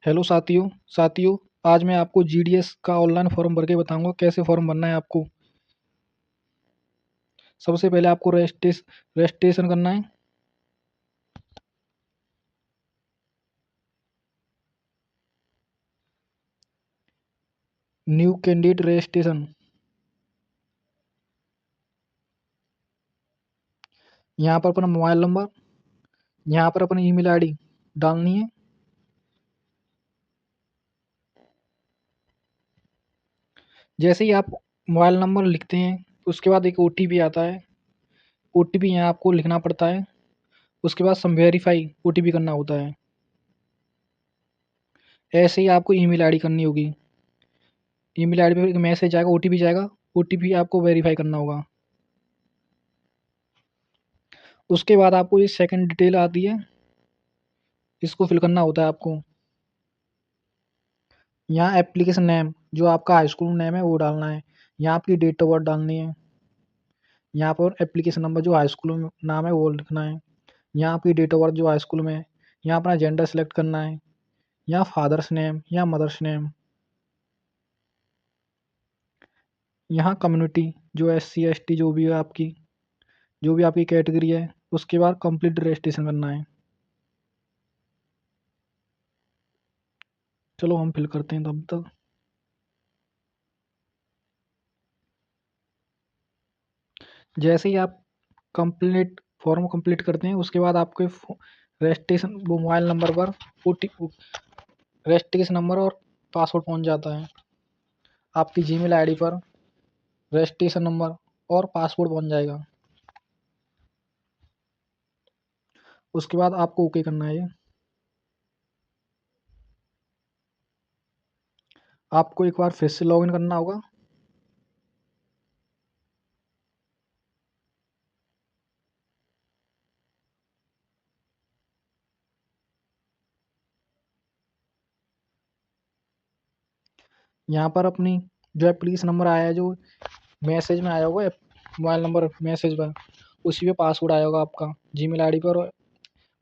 Hello साथियों आज मैं आपको जीडीएस का ऑनलाइन फॉर्म भर के बताऊंगा कैसे फॉर्म भरना है आपको। सबसे पहले आपको रजिस्ट्रेशन करना है। New candidate registration. यहाँ पर अपना मोबाइल नंबर, यहाँ पर अपनी ईमेल आईडी डालनी है। जैसे ही आप मोबाइल नंबर लिखते हैं उसके बाद एक ओटीपी आता है। ओटीपी यहाँ आपको लिखना पड़ता है। उसके बाद सम वेरीफाई ओटीपी करना होता है। ऐसे ही आपको ईमेल आईडी करनी होगी। ईमेल आईडी पे एक मैसेज आएगा, ओटीपी जाएगा। ओटीपी आपको वेरीफाई करना होगा। उसके बाद आपको ये सेकंड डिटेल आती है, इसको फिल करना होता है आपको। यहाँ एप्लीकेशन नेम जो आपका हाई स्कूल नेम है वो डालना है। यहाँ आपकी डेट ऑफ बर्थ डालनी है। यहाँ पर एप्लीकेशन नंबर जो हाई स्कूल में नाम है वो लिखना है। यहाँ आपकी डेट ऑफ बर्थ जो हाई स्कूल में है। यहाँ अपना जेंडर सेलेक्ट करना है। यहाँ फादर्स नेम या मदर्स नेम। यहाँ कम्युनिटी जो SC ST जो भी है आपकी, जो भी आपकी कैटेगरी है। उसके बाद कंप्लीट रजिस्ट्रेशन करना है। चलो हम फिल करते हैं तब तक। जैसे ही आप कंप्लीट फॉर्म कंप्लीट करते हैं उसके बाद आपके रजिस्ट्रेशन वो मोबाइल नंबर पर रजिस्ट्रेशन नंबर और पासवर्ड पहुंच जाता है। आपकी जीमेल आईडी पर रजिस्ट्रेशन नंबर और पासवर्ड पहुंच जाएगा। उसके बाद आपको ओके करना है। आपको एक बार फिर से लॉगिन करना होगा। यहाँ पर अपनी जो एप्लीकेशन नंबर आया है, जो मैसेज में आया होगा मोबाइल नंबर मैसेज पर, उसी पे पासवर्ड आया होगा आपका जीमेल आईडी पर। और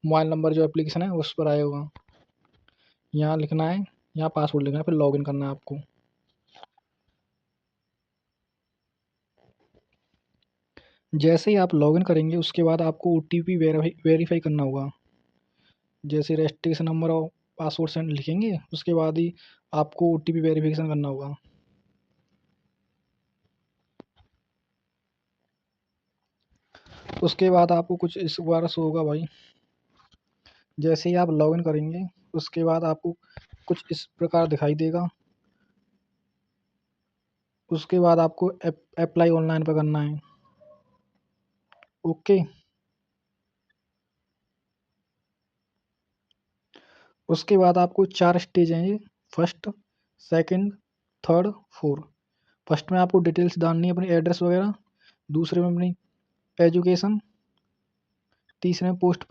मोबाइल नंबर जो एप्लीकेशन है उस पर आया होगा। यहाँ लिखना है, यहाँ पासवर्ड लिखना है, फिर लॉगिन करना है आपको। जैसे ही आप लॉगिन करेंगे उसके बाद आपको OTP वेरीफाई करना होगा। जैसे रजिस्ट्रेशन नंबर और पासवर्ड सेंड लिखेंगे उसके बाद ही आपको OTP वेरिफिकेशन करना होगा। उसके बाद आपको कुछ इस बार शो होगा भाई। जैसे ही आप लॉगिन करेंगे उसके बाद आपको कुछ इस प्रकार दिखाई देगा। उसके बाद आपको अप्लाई ऑनलाइन पर करना है। ओके। उसके बाद आपको 4 स्टेज हैं ये। First, second, third, fourth. First में आपको डिटेल्स डालनी है, अपनी एड्रेस वगैरह। दूसरे में अपनी एजुकेशन। तीसरे में पोस्ट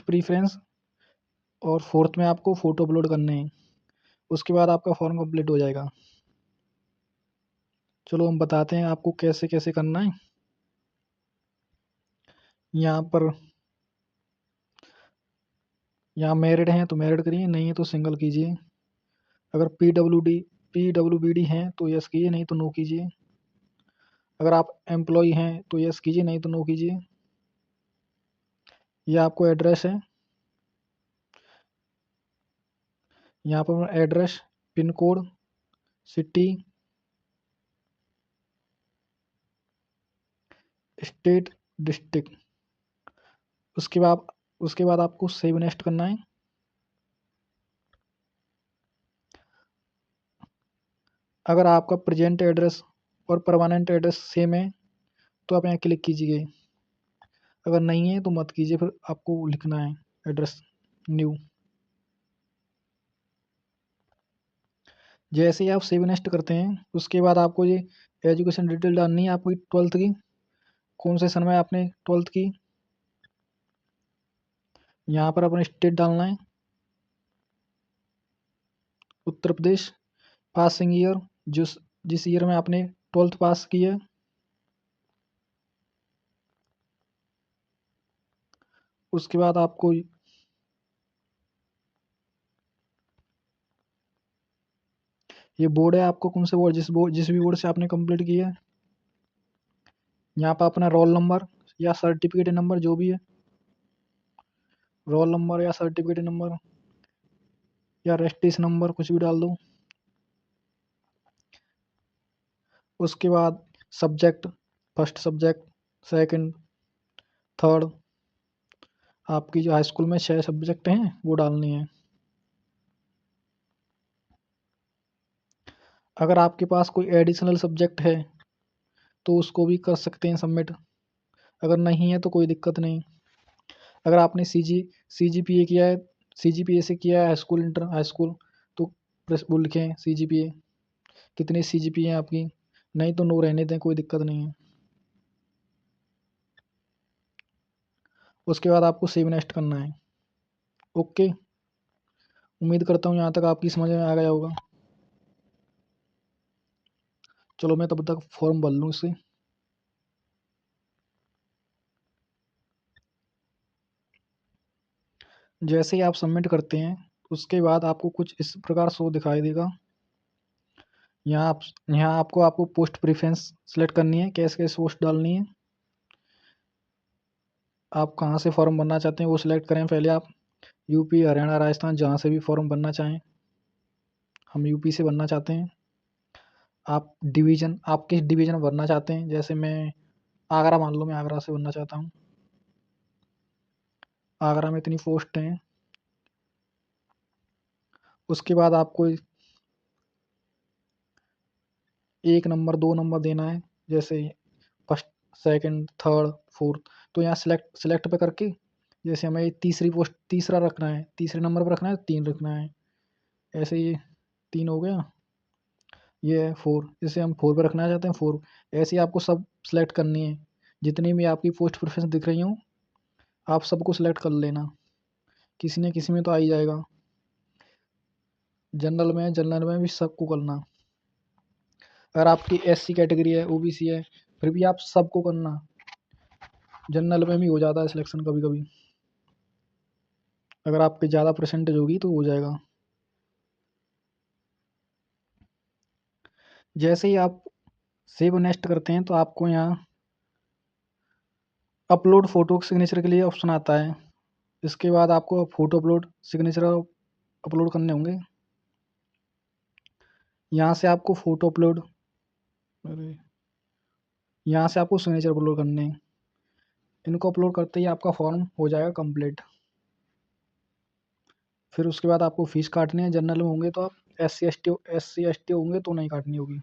प्रीफरेंस। और फोर्थ में आपको फ़ोटो अपलोड करने हैं। उसके बाद आपका फॉर्म कंप्लीट हो जाएगा। चलो हम बताते हैं आपको कैसे कैसे करना है। यहाँ पर यहाँ मैरिड हैं तो मैरिड करिए, नहीं है तो सिंगल कीजिए। अगर PWD हैं तो यस कीजिए, नहीं तो नो कीजिए। अगर आप एम्प्लॉय हैं तो यस कीजिए, नहीं तो नो कीजिए। ये आपको एड्रेस है। यहाँ पर address, pin code, city, state, district. उसके बाद आपको सेव नेक्स्ट करना है। अगर आपका प्रेजेंट एड्रेस और परमानेंट एड्रेस सेम है तो आप यहाँ क्लिक कीजिए। अगर नहीं है तो मत कीजिए, फिर आपको लिखना है एड्रेस न्यू। जैसे ही आप सेव नेक्स्ट करते हैं उसके बाद आपको ये एजुकेशन डिटेल डालनी है, आपकी 12th की। कौन से सन में आपने 12th की। यहाँ पर अपना स्टेट डालना है, उत्तर प्रदेश। पासिंग ईयर, जिस ईयर में आपने 12th पास की है। उसके बाद आपको ये बोर्ड है आपको कौन से बोर्ड जिस भी बोर्ड से आपने कंप्लीट किया है। यहाँ पर अपना रोल नंबर या सर्टिफिकेट नंबर जो भी है, रोल नंबर या सर्टिफिकेट नंबर या रजिस्ट्रेशन नंबर कुछ भी डाल दो। उसके बाद subject, first subject, second, third, आपकी जो हाई स्कूल में 6 सब्जेक्ट हैं वो डालनी है। अगर आपके पास कोई एडिशनल सब्जेक्ट है तो उसको भी कर सकते हैं सबमिट, अगर नहीं है तो कोई दिक्कत नहीं। अगर आपने CGPA किया है, CGPA से किया है हाई स्कूल तो वो लिखें CGPA, कितनी CGPA है आपकी, नहीं तो नो रहने दें, कोई दिक्कत नहीं है। उसके बाद आपको सेव नेक्स्ट करना है। ओके, उम्मीद करता हूँ यहाँ तक आपकी समझ में आ गया होगा। चलो मैं तब तक फॉर्म भर लूँ इसे। जैसे ही आप सबमिट करते हैं उसके बाद आपको कुछ इस प्रकार शो दिखाई देगा। यहाँ आपको पोस्ट प्रेफरेंस सेलेक्ट करनी है, कैसे कैसे पोस्ट डालनी है, आप कहाँ से फॉर्म भरना चाहते हैं वो सिलेक्ट करें पहले आप। यूपी, हरियाणा, राजस्थान, जहाँ से भी फॉर्म भरना चाहें। हम यूपी से भरना चाहते हैं। आप किस डिवीज़न भरना चाहते हैं, जैसे मैं आगरा, मान लो मैं आगरा से भरना चाहता हूँ। आगरा में इतनी पोस्ट हैं। उसके बाद आपको 1 नंबर 2 नंबर देना है, जैसे फर्स्ट, सेकंड, थर्ड, फोर्थ। तो यहाँ सेलेक्ट पे करके जैसे हमें तीसरा रखना है, तीसरे नंबर पर रखना है, 3 रखना है। ऐसे ये 3 हो गया, ये है 4, इसे हम 4 पे रखना चाहते हैं 4। ऐसे ही आपको सब सेलेक्ट करनी है, जितनी भी आपकी पोस्ट प्रेफरेंस दिख रही हूँ आप सबको सेलेक्ट कर लेना, किसी न किसी में तो आ ही जाएगा। जनरल में भी सबको करना। अगर आपकी SC कैटेगरी है, OBC है, फिर भी आप सबको करना। जनरल में भी हो जाता है सिलेक्शन कभी कभी, अगर आपकी ज़्यादा परसेंटेज होगी तो हो जाएगा। जैसे ही आप सेव नेक्स्ट करते हैं तो आपको यहाँ अपलोड फ़ोटो सिग्नेचर के लिए ऑप्शन आता है। इसके बाद आपको फ़ोटो अपलोड सिग्नेचर अपलोड करने होंगे। यहाँ से आपको फ़ोटो अपलोड, अरे यहाँ से आपको सिग्नेचर अपलोड करने हैं। इनको अपलोड करते ही आपका फॉर्म हो जाएगा कंप्लीट। फिर उसके बाद आपको फ़ीस काटनी है। जनरल में होंगे तो आप SC ST होंगे तो नहीं काटनी होगी।